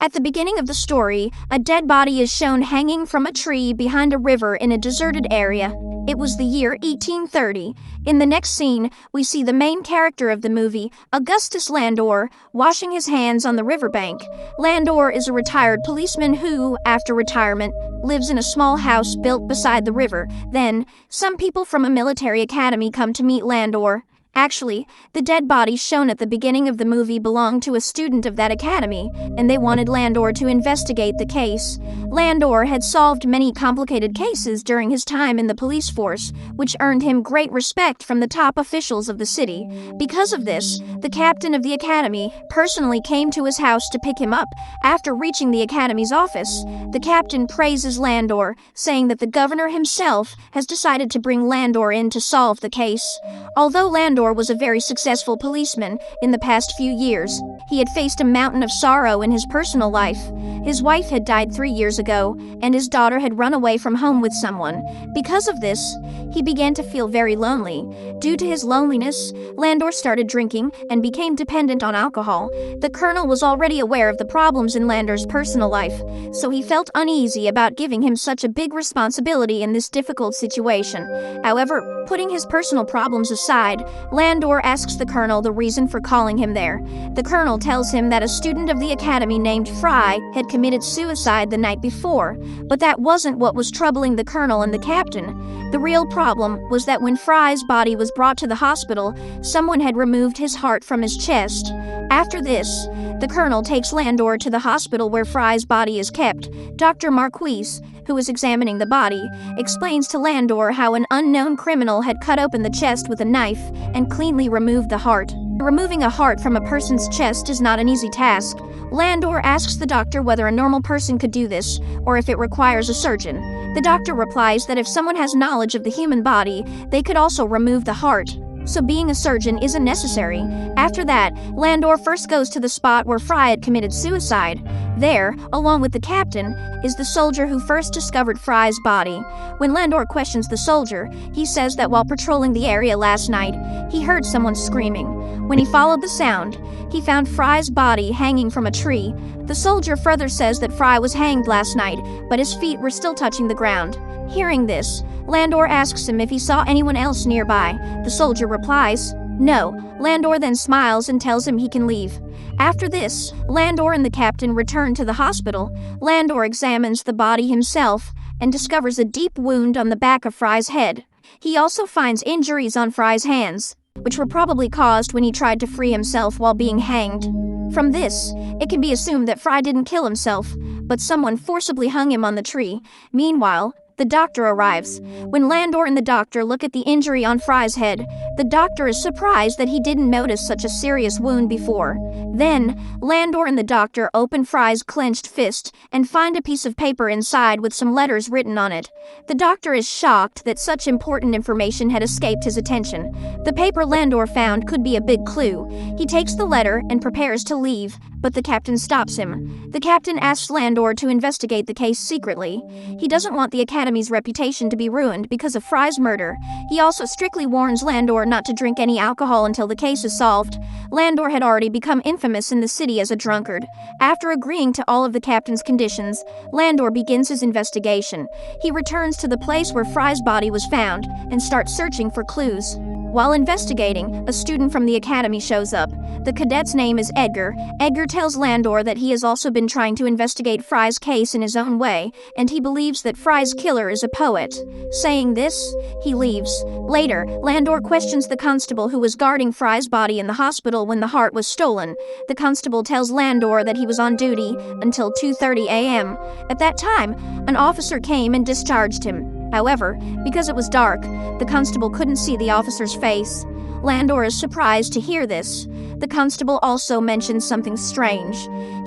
At the beginning of the story, a dead body is shown hanging from a tree behind a river in a deserted area. It was the year 1830. In the next scene, we see the main character of the movie, Augustus Landor, washing his hands on the riverbank. Landor is a retired policeman who, after retirement, lives in a small house built beside the river. Then, some people from a military academy come to meet Landor. Actually, the dead body shown at the beginning of the movie belonged to a student of that academy, and they wanted Landor to investigate the case. Landor had solved many complicated cases during his time in the police force, which earned him great respect from the top officials of the city. Because of this, the captain of the academy personally came to his house to pick him up. After reaching the academy's office, the captain praises Landor, saying that the governor himself has decided to bring Landor in to solve the case. Although Landor was a very successful policeman in the past few years, he had faced a mountain of sorrow in his personal life. His wife had died 3 years ago, and his daughter had run away from home with someone. Because of this, he began to feel very lonely. Due to his loneliness, Landor started drinking and became dependent on alcohol. The colonel was already aware of the problems in Landor's personal life, so he felt uneasy about giving him such a big responsibility in this difficult situation. However, putting his personal problems aside, Landor asks the colonel the reason for calling him there. The colonel tells him that a student of the academy named Fry had committed suicide the night before, but that wasn't what was troubling the colonel and the captain. The real problem was that when Fry's body was brought to the hospital, someone had removed his heart from his chest. After this, the colonel takes Landor to the hospital where Fry's body is kept. Dr. Marquise, who is examining the body, explains to Landor how an unknown criminal had cut open the chest with a knife and cleanly removed the heart. Removing a heart from a person's chest is not an easy task. Landor asks the doctor whether a normal person could do this, or if it requires a surgeon. The doctor replies that if someone has knowledge of the human body, they could also remove the heart, so being a surgeon isn't necessary. After that, Landor first goes to the spot where Fry had committed suicide. There, along with the captain, is the soldier who first discovered Fry's body. When Landor questions the soldier, he says that while patrolling the area last night, he heard someone screaming. When he followed the sound, he found Fry's body hanging from a tree. The soldier further says that Fry was hanged last night, but his feet were still touching the ground. Hearing this, Landor asks him if he saw anyone else nearby. The soldier replies, "No." Landor then smiles and tells him he can leave. After this, Landor and the captain return to the hospital. Landor examines the body himself and discovers a deep wound on the back of Fry's head. He also finds injuries on Fry's hands, which were probably caused when he tried to free himself while being hanged. From this, it can be assumed that Fry didn't kill himself, but someone forcibly hung him on the tree. Meanwhile, the doctor arrives. When Landor and the doctor look at the injury on Fry's head, the doctor is surprised that he didn't notice such a serious wound before. Then, Landor and the doctor open Fry's clenched fist and find a piece of paper inside with some letters written on it. The doctor is shocked that such important information had escaped his attention. The paper Landor found could be a big clue. He takes the letter and prepares to leave, but the captain stops him. The captain asks Landor to investigate the case secretly. He doesn't want the academy's reputation to be ruined because of Fry's murder. He also strictly warns Landor not to drink any alcohol until the case is solved. Landor had already become infamous in the city as a drunkard. After agreeing to all of the captain's conditions, Landor begins his investigation. He returns to the place where Fry's body was found and starts searching for clues. While investigating, a student from the academy shows up. The cadet's name is Edgar. Edgar tells Landor that he has also been trying to investigate Fry's case in his own way, and he believes that Fry's killer is a poet. Saying this, he leaves. Later, Landor questions the constable who was guarding Fry's body in the hospital when the heart was stolen. The constable tells Landor that he was on duty until 2:30 a.m. At that time, an officer came and discharged him. However, because it was dark, the constable couldn't see the officer's face. Landor is surprised to hear this. The constable also mentions something strange.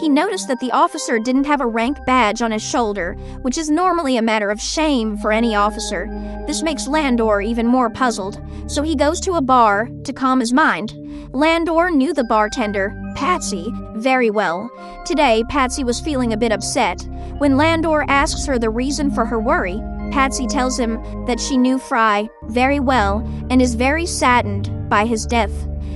He noticed that the officer didn't have a rank badge on his shoulder, which is normally a matter of shame for any officer. This makes Landor even more puzzled, so he goes to a bar to calm his mind. Landor knew the bartender, Patsy, very well. Today, Patsy was feeling a bit upset. When Landor asks her the reason for her worry, Patsy tells him that she knew Fry very well and is very saddened by his death.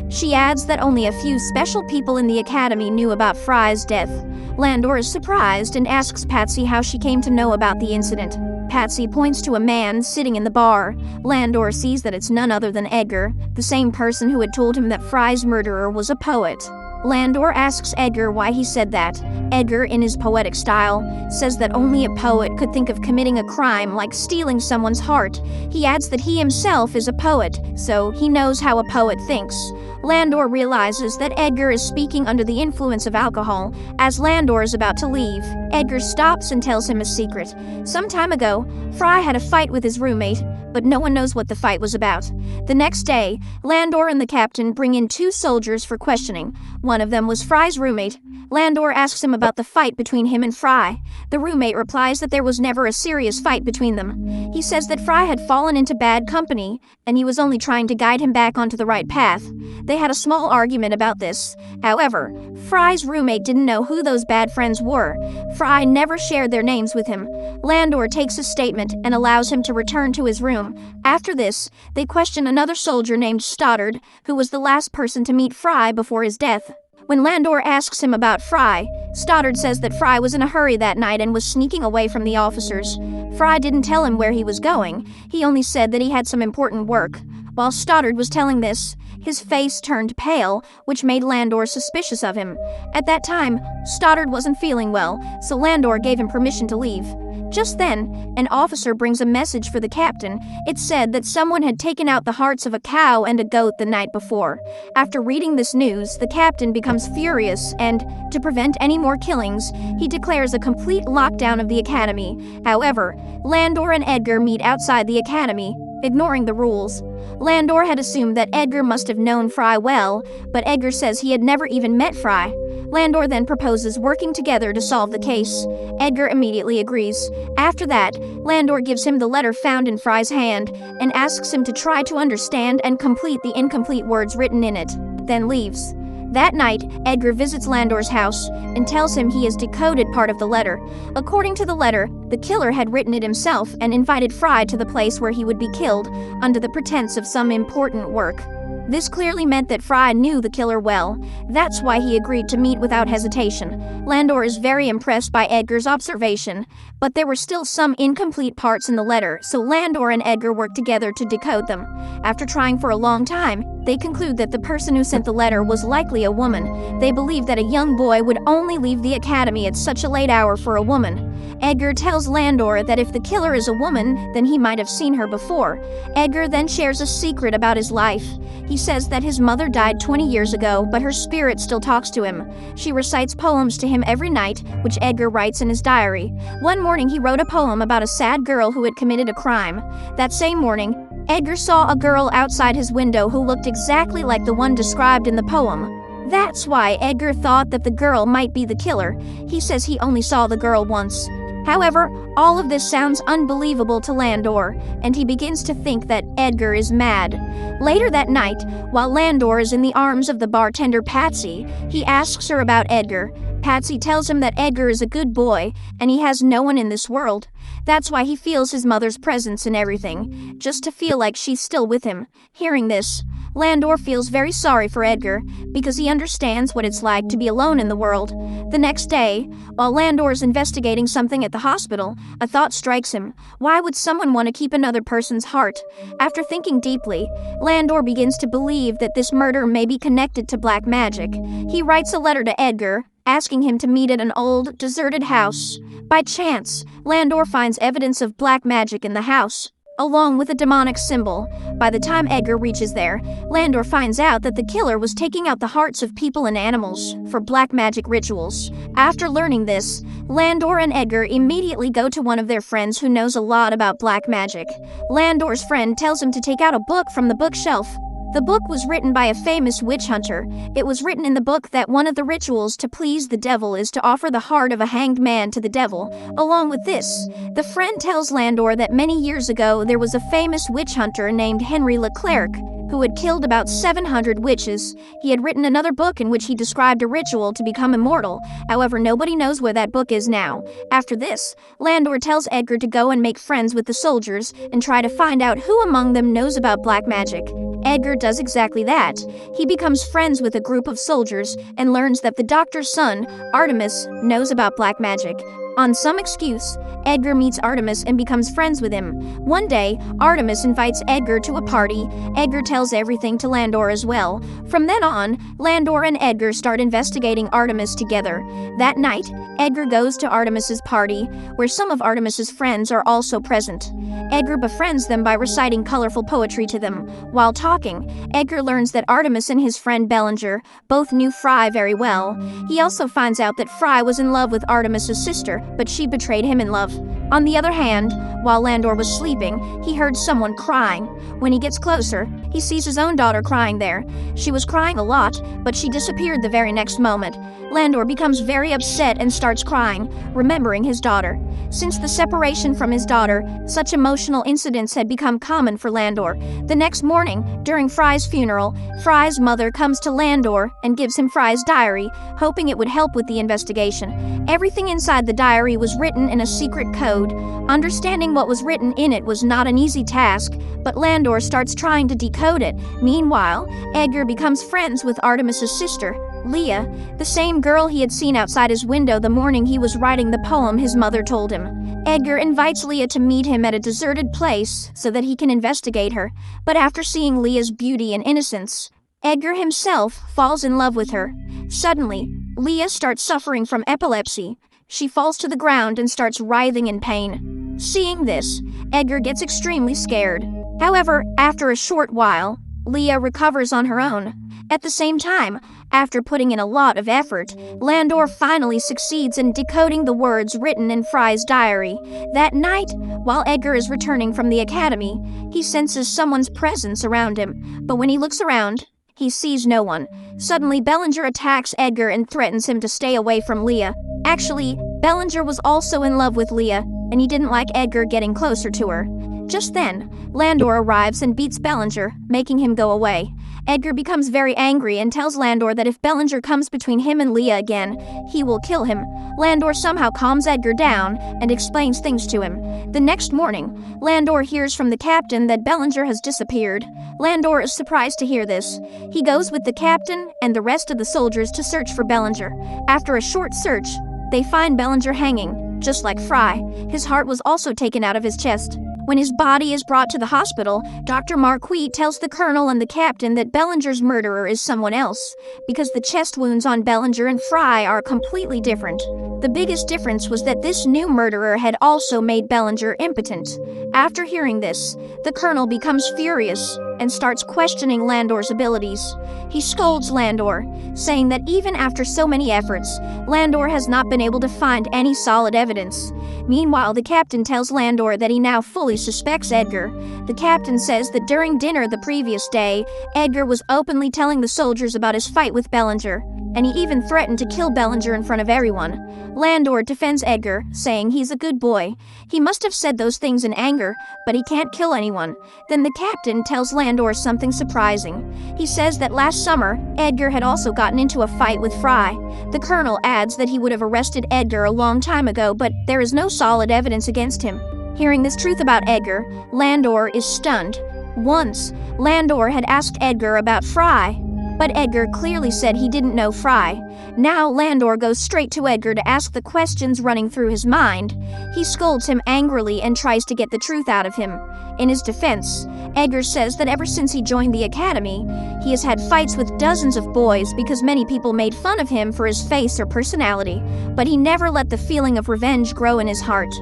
She adds that only a few special people in the academy knew about Fry's death. Landor is surprised and asks Patsy how she came to know about the incident. Patsy points to a man sitting in the bar. Landor sees that it's none other than Edgar, the same person who had told him that Fry's murderer was a poet. Landor asks Edgar why he said that. Edgar, in his poetic style, says that only a poet could think of committing a crime like stealing someone's heart. He adds that he himself is a poet, so he knows how a poet thinks. Landor realizes that Edgar is speaking under the influence of alcohol. As Landor is about to leave, Edgar stops and tells him a secret. Some time ago, Fry had a fight with his roommate, but no one knows what the fight was about. The next day, Landor and the captain bring in 2 soldiers for questioning. One of them was Fry's roommate. Landor asks him about the fight between him and Fry. The roommate replies that there was never a serious fight between them. He says that Fry had fallen into bad company, and he was only trying to guide him back onto the right path. They had a small argument about this. However, Fry's roommate didn't know who those bad friends were. Fry never shared their names with him. Landor takes a statement and allows him to return to his room. After this, they question another soldier named Stoddard, who was the last person to meet Fry before his death. When Landor asks him about Fry, Stoddard says that Fry was in a hurry that night and was sneaking away from the officers. Fry didn't tell him where he was going. He only said that he had some important work. While Stoddard was telling this, his face turned pale, which made Landor suspicious of him. At that time, Stoddard wasn't feeling well, so Landor gave him permission to leave. Just then, an officer brings a message for the captain. It said that someone had taken out the hearts of a cow and a goat the night before. After reading this news, the captain becomes furious and, to prevent any more killings, he declares a complete lockdown of the academy. However, Landor and Edgar meet outside the academy, ignoring the rules. Landor had assumed that Edgar must have known Fry well, but Edgar says he had never even met Fry. Landor then proposes working together to solve the case. Edgar immediately agrees. After that, Landor gives him the letter found in Fry's hand and asks him to try to understand and complete the incomplete words written in it, then leaves. That night, Edgar visits Landor's house and tells him he has decoded part of the letter. According to the letter, the killer had written it himself and invited Fry to the place where he would be killed under the pretense of some important work. This clearly meant that Fry knew the killer well. That's why he agreed to meet without hesitation. Landor is very impressed by Edgar's observation, but there were still some incomplete parts in the letter, so Landor and Edgar worked together to decode them. After trying for a long time, they conclude that the person who sent the letter was likely a woman. They believe that a young boy would only leave the academy at such a late hour for a woman. Edgar tells Landor that if the killer is a woman, then he might have seen her before. Edgar then shares a secret about his life. He says that his mother died 20 years ago, but her spirit still talks to him. She recites poems to him every night, which Edgar writes in his diary. One morning he wrote a poem about a sad girl who had committed a crime. That same morning, Edgar saw a girl outside his window who looked exactly like the one described in the poem. That's why Edgar thought that the girl might be the killer. He says he only saw the girl once. However, all of this sounds unbelievable to Landor, and he begins to think that Edgar is mad. Later that night, while Landor is in the arms of the bartender Patsy, he asks her about Edgar. Patsy tells him that Edgar is a good boy, and he has no one in this world. That's why he feels his mother's presence in everything, just to feel like she's still with him. Hearing this, Landor feels very sorry for Edgar, because he understands what it's like to be alone in the world. The next day, while Landor is investigating something at the hospital, a thought strikes him. Why would someone want to keep another person's heart? After thinking deeply, Landor begins to believe that this murder may be connected to black magic. He writes a letter to Edgar, asking him to meet at an old, deserted house. By chance, Landor finds evidence of black magic in the house, along with a demonic symbol. By the time Edgar reaches there, Landor finds out that the killer was taking out the hearts of people and animals for black magic rituals. After learning this, Landor and Edgar immediately go to one of their friends who knows a lot about black magic. Landor's friend tells him to take out a book from the bookshelf. The book was written by a famous witch hunter. It was written in the book that one of the rituals to please the devil is to offer the heart of a hanged man to the devil. Along with this, the friend tells Landor that many years ago there was a famous witch hunter named Henry Leclerc who had killed about 700 witches. He had written another book in which he described a ritual to become immortal. However, nobody knows where that book is now. After this, Landor tells Edgar to go and make friends with the soldiers and try to find out who among them knows about black magic. Edgar does exactly that. He becomes friends with a group of soldiers and learns that the doctor's son, Artemis, knows about black magic. On some excuse, Edgar meets Artemis and becomes friends with him. One day, Artemis invites Edgar to a party. Edgar tells everything to Landor as well. From then on, Landor and Edgar start investigating Artemis together. That night, Edgar goes to Artemis's party, where some of Artemis's friends are also present. Edgar befriends them by reciting colorful poetry to them. While talking, Edgar learns that Artemis and his friend Bellinger both knew Fry very well. He also finds out that Fry was in love with Artemis's sister, but she betrayed him in love. On the other hand, while Landor was sleeping, he heard someone crying. When he gets closer, he sees his own daughter crying there. She was crying a lot, but she disappeared the very next moment. Landor becomes very upset and starts crying, remembering his daughter. Since the separation from his daughter, such emotional incidents had become common for Landor. The next morning, during Fry's funeral, Fry's mother comes to Landor and gives him Fry's diary, hoping it would help with the investigation. Everything inside the diary was written in a secret code. Understanding what was written in it was not an easy task, but Landor starts trying to decode it. Meanwhile, Edgar becomes friends with Artemis's sister, Leah, the same girl he had seen outside his window the morning he was writing the poem his mother told him. Edgar invites Leah to meet him at a deserted place so that he can investigate her, but after seeing Leah's beauty and innocence, Edgar himself falls in love with her. Suddenly, Leah starts suffering from epilepsy. She falls to the ground and starts writhing in pain. Seeing this, Edgar gets extremely scared. However, after a short while, Leah recovers on her own. At the same time, after putting in a lot of effort, Landor finally succeeds in decoding the words written in Fry's diary. That night, while Edgar is returning from the academy, he senses someone's presence around him. But when he looks around, he sees no one. Suddenly, Bellinger attacks Edgar and threatens him to stay away from Leah. Actually, Bellinger was also in love with Leah, and he didn't like Edgar getting closer to her. Just then, Landor arrives and beats Bellinger, making him go away. Edgar becomes very angry and tells Landor that if Bellinger comes between him and Leah again, he will kill him. Landor somehow calms Edgar down and explains things to him. The next morning, Landor hears from the captain that Bellinger has disappeared. Landor is surprised to hear this. He goes with the captain and the rest of the soldiers to search for Bellinger. After a short search, they find Bellinger hanging, just like Fry. His heart was also taken out of his chest. When his body is brought to the hospital, Dr. Marquis tells the colonel and the captain that Bellinger's murderer is someone else, because the chest wounds on Bellinger and Fry are completely different. The biggest difference was that this new murderer had also made Bellinger impotent. After hearing this, the colonel becomes furious and starts questioning Landor's abilities. He scolds Landor, saying that even after so many efforts, Landor has not been able to find any solid evidence. Meanwhile, the captain tells Landor that he now fully suspects Edgar. The captain says that during dinner the previous day, Edgar was openly telling the soldiers about his fight with Bellinger, and he even threatened to kill Bellinger in front of everyone. Landor defends Edgar, saying he's a good boy. He must have said those things in anger, but he can't kill anyone. Then the captain tells Landor something surprising. He says that last summer, Edgar had also gotten into a fight with Fry. The colonel adds that he would have arrested Edgar a long time ago, but there is no solid evidence against him. Hearing this truth about Edgar, Landor is stunned. Once, Landor had asked Edgar about Fry, but Edgar clearly said he didn't know Fry. Now Landor goes straight to Edgar to ask the questions running through his mind. He scolds him angrily and tries to get the truth out of him. In his defense, Edgar says that ever since he joined the academy, he has had fights with dozens of boys because many people made fun of him for his face or personality, but he never let the feeling of revenge grow in his heart.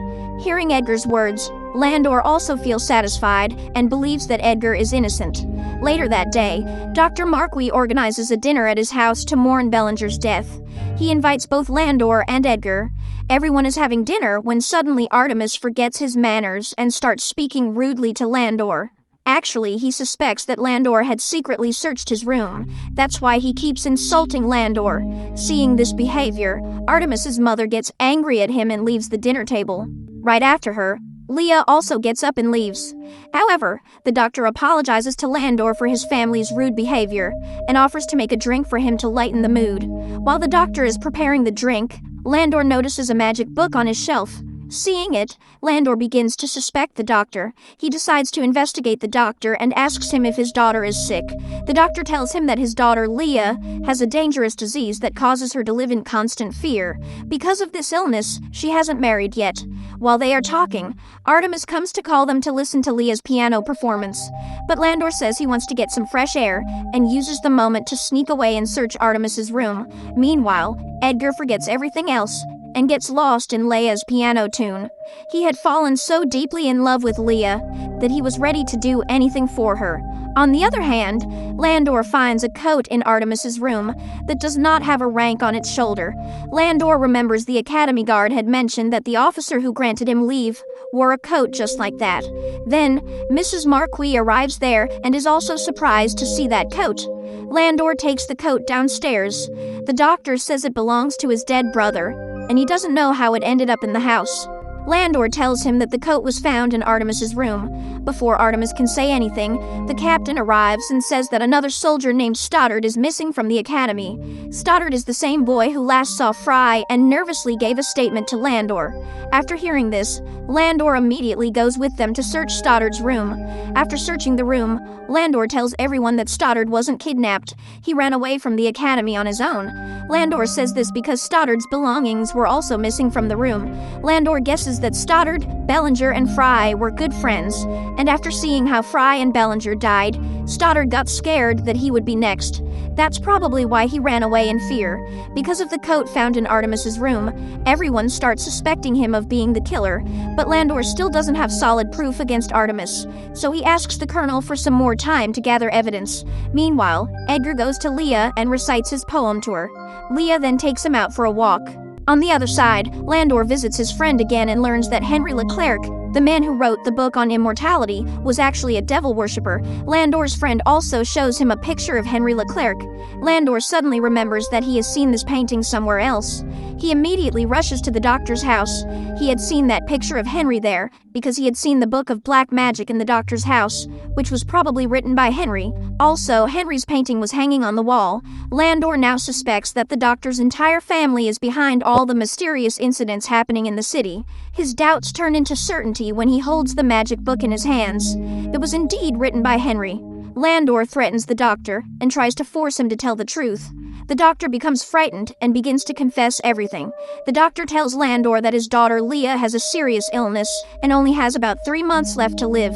Hearing Edgar's words, Landor also feels satisfied and believes that Edgar is innocent. Later that day, Dr. Marquis organizes a dinner at his house to mourn Bellinger's death. He invites both Landor and Edgar. Everyone is having dinner when suddenly Artemis forgets his manners and starts speaking rudely to Landor. Actually, he suspects that Landor had secretly searched his room. That's why he keeps insulting Landor. Seeing this behavior, Artemis's mother gets angry at him and leaves the dinner table. Right after her, Leah also gets up and leaves. However, the doctor apologizes to Landor for his family's rude behavior and offers to make a drink for him to lighten the mood. While the doctor is preparing the drink, Landor notices a magic book on his shelf. Seeing it, Landor begins to suspect the doctor. He decides to investigate the doctor and asks him if his daughter is sick. The doctor tells him that his daughter, Leah, has a dangerous disease that causes her to live in constant fear. Because of this illness, she hasn't married yet. While they are talking, Artemis comes to call them to listen to Leah's piano performance. But Landor says he wants to get some fresh air and uses the moment to sneak away and search Artemis's room. Meanwhile, Edgar forgets everything else and gets lost in Leah's piano tune. He had fallen so deeply in love with Leah that he was ready to do anything for her. On the other hand, Landor finds a coat in Artemis's room that does not have a rank on its shoulder. Landor remembers the academy guard had mentioned that the officer who granted him leave wore a coat just like that. Then, Mrs. Marquis arrives there and is also surprised to see that coat. Landor takes the coat downstairs. The doctor says it belongs to his dead brother, and he doesn't know how it ended up in the house. Landor tells him that the coat was found in Artemis's room. Before Artemis can say anything, the captain arrives and says that another soldier named Stoddard is missing from the academy. Stoddard is the same boy who last saw Fry and nervously gave a statement to Landor. After hearing this, Landor immediately goes with them to search Stoddard's room. After searching the room, Landor tells everyone that Stoddard wasn't kidnapped. He ran away from the academy on his own. Landor says this because Stoddard's belongings were also missing from the room. Landor guesses that Stoddard, Bellinger, and Fry were good friends, and after seeing how Fry and Bellinger died, Stoddard got scared that he would be next. That's probably why he ran away in fear. Because of the coat found in Artemis's room, everyone starts suspecting him of being the killer, but Landor still doesn't have solid proof against Artemis, so he asks the colonel for some more time to gather evidence. Meanwhile, Edgar goes to Leah and recites his poem to her. Leah then takes him out for a walk. On the other side, Landor visits his friend again and learns that Henry Leclerc, the man who wrote the book on immortality, was actually a devil worshipper. Landor's friend also shows him a picture of Henry Leclerc. Landor suddenly remembers that he has seen this painting somewhere else. He immediately rushes to the doctor's house. He had seen that picture of Henry there because he had seen the book of black magic in the doctor's house, which was probably written by Henry. Also, Henry's painting was hanging on the wall. Landor now suspects that the doctor's entire family is behind all the mysterious incidents happening in the city. His doubts turn into certainty when he holds the magic book in his hands. It was indeed written by Henry. Landor threatens the doctor and tries to force him to tell the truth. The doctor becomes frightened and begins to confess everything. The doctor tells Landor that his daughter Leah has a serious illness and only has about 3 months left to live.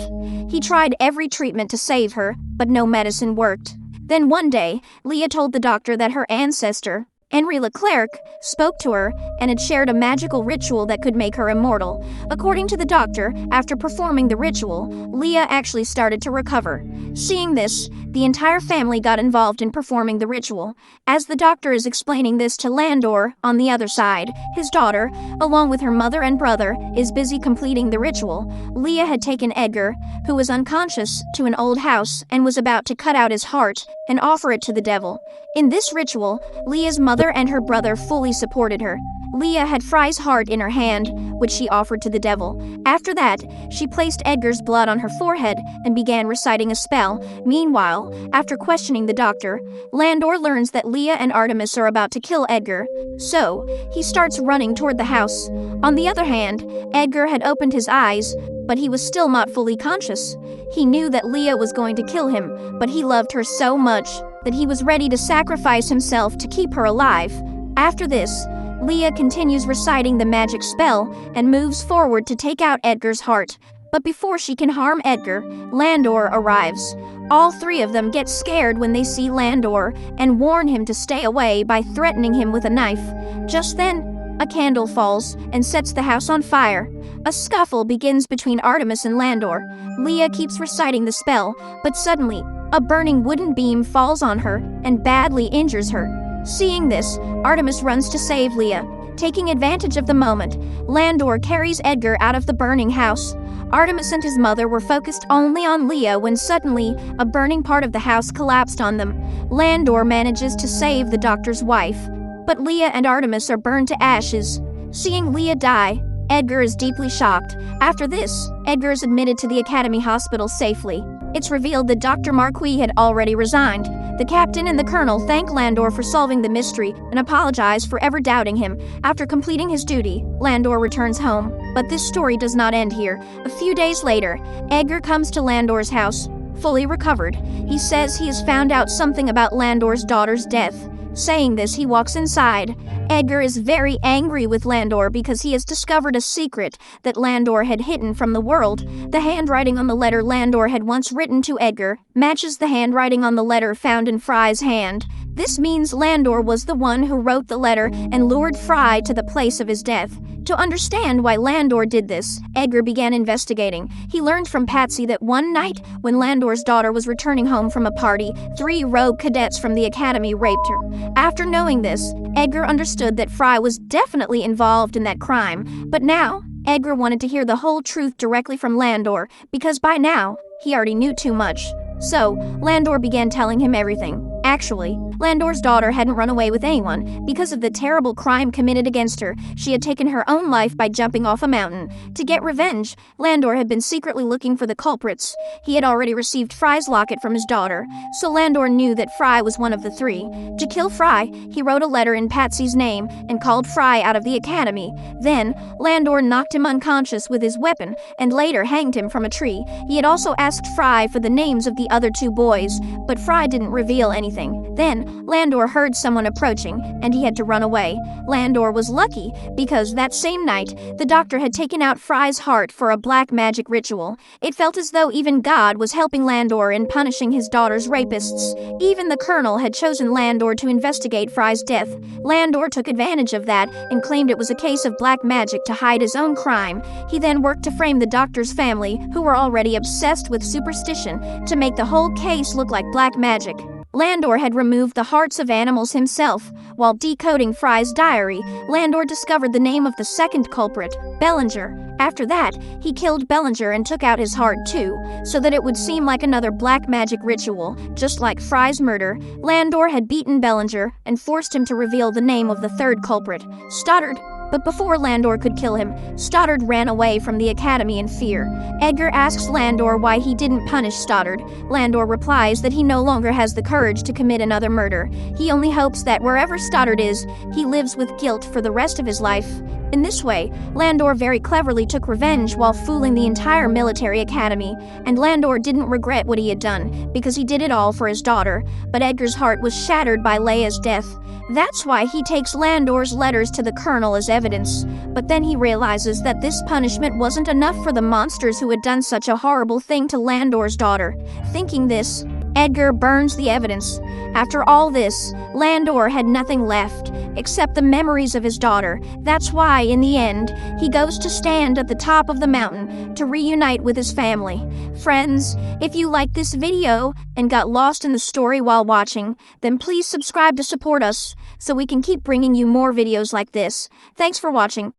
He tried every treatment to save her, but no medicine worked. Then one day, Leah told the doctor that her ancestor, Henry Leclerc, spoke to her and had shared a magical ritual that could make her immortal. According to the doctor, after performing the ritual, Leah actually started to recover. Seeing this, the entire family got involved in performing the ritual. As the doctor is explaining this to Landor, on the other side, his daughter, along with her mother and brother, is busy completing the ritual. Leah had taken Edgar, who was unconscious, to an old house and was about to cut out his heart and offer it to the devil. In this ritual, Leah's mother and her brother fully supported her. Leah had Fry's heart in her hand, which she offered to the devil. After that, she placed Edgar's blood on her forehead and began reciting a spell. Meanwhile, after questioning the doctor, Landor learns that Leah and Artemis are about to kill Edgar, so he starts running toward the house. On the other hand, Edgar had opened his eyes, but he was still not fully conscious. He knew that Leah was going to kill him, but he loved her so much that he was ready to sacrifice himself to keep her alive. After this, Leah continues reciting the magic spell and moves forward to take out Edgar's heart. But before she can harm Edgar, Landor arrives. All three of them get scared when they see Landor and warn him to stay away by threatening him with a knife. Just then, a candle falls and sets the house on fire. A scuffle begins between Artemis and Landor. Leah keeps reciting the spell, but suddenly, a burning wooden beam falls on her and badly injures her. Seeing this, Artemis runs to save Leah. Taking advantage of the moment, Landor carries Edgar out of the burning house. Artemis and his mother were focused only on Leah when suddenly a burning part of the house collapsed on them. Landor manages to save the doctor's wife, but Leah and Artemis are burned to ashes. Seeing Leah die, Edgar is deeply shocked. After this, Edgar is admitted to the Academy Hospital safely. It's revealed that Dr. Marquis had already resigned. The captain and the colonel thank Landor for solving the mystery and apologize for ever doubting him. After completing his duty, Landor returns home. But this story does not end here. A few days later, Edgar comes to Landor's house, fully recovered. He says he has found out something about Landor's daughter's death. Saying this, he walks inside. Edgar is very angry with Landor because he has discovered a secret that Landor had hidden from the world. The handwriting on the letter Landor had once written to Edgar matches the handwriting on the letter found in Fry's hand. This means Landor was the one who wrote the letter and lured Fry to the place of his death. To understand why Landor did this, Edgar began investigating. He learned from Patsy that one night, when Landor's daughter was returning home from a party, 3 rogue cadets from the academy raped her. After knowing this, Edgar understood that Fry was definitely involved in that crime. But now, Edgar wanted to hear the whole truth directly from Landor, because by now, he already knew too much. So, Landor began telling him everything. Actually, Landor's daughter hadn't run away with anyone. Because of the terrible crime committed against her, she had taken her own life by jumping off a mountain. To get revenge, Landor had been secretly looking for the culprits. He had already received Fry's locket from his daughter, so Landor knew that Fry was one of the 3. To kill Fry, he wrote a letter in Patsy's name and called Fry out of the academy. Then, Landor knocked him unconscious with his weapon and later hanged him from a tree. He had also asked Fry for the names of the other 2 boys, but Fry didn't reveal anything. Then, Landor heard someone approaching, and he had to run away. Landor was lucky, because that same night, the doctor had taken out Fry's heart for a black magic ritual. It felt as though even God was helping Landor in punishing his daughter's rapists. Even the colonel had chosen Landor to investigate Fry's death. Landor took advantage of that and claimed it was a case of black magic to hide his own crime. He then worked to frame the doctor's family, who were already obsessed with superstition, to make the whole case look like black magic. Landor had removed the hearts of animals himself. While decoding Fry's diary, Landor discovered the name of the second culprit, Bellinger. After that, he killed Bellinger and took out his heart too, so that it would seem like another black magic ritual, just like Fry's murder. Landor had beaten Bellinger and forced him to reveal the name of the third culprit, Stoddard. But before Landor could kill him, Stoddard ran away from the academy in fear. Edgar asks Landor why he didn't punish Stoddard. Landor replies that he no longer has the courage to commit another murder. He only hopes that wherever Stoddard is, he lives with guilt for the rest of his life. In this way, Landor very cleverly took revenge while fooling the entire military academy, and Landor didn't regret what he had done, because he did it all for his daughter, but Edgar's heart was shattered by Leia's death. That's why he takes Landor's letters to the colonel as evidence, but then he realizes that this punishment wasn't enough for the monsters who had done such a horrible thing to Landor's daughter. Thinking this, Edgar burns the evidence. After all this, Landor had nothing left, except the memories of his daughter. That's why, in the end, he goes to stand at the top of the mountain to reunite with his family. Friends, if you liked this video and got lost in the story while watching, then please subscribe to support us so we can keep bringing you more videos like this. Thanks for watching.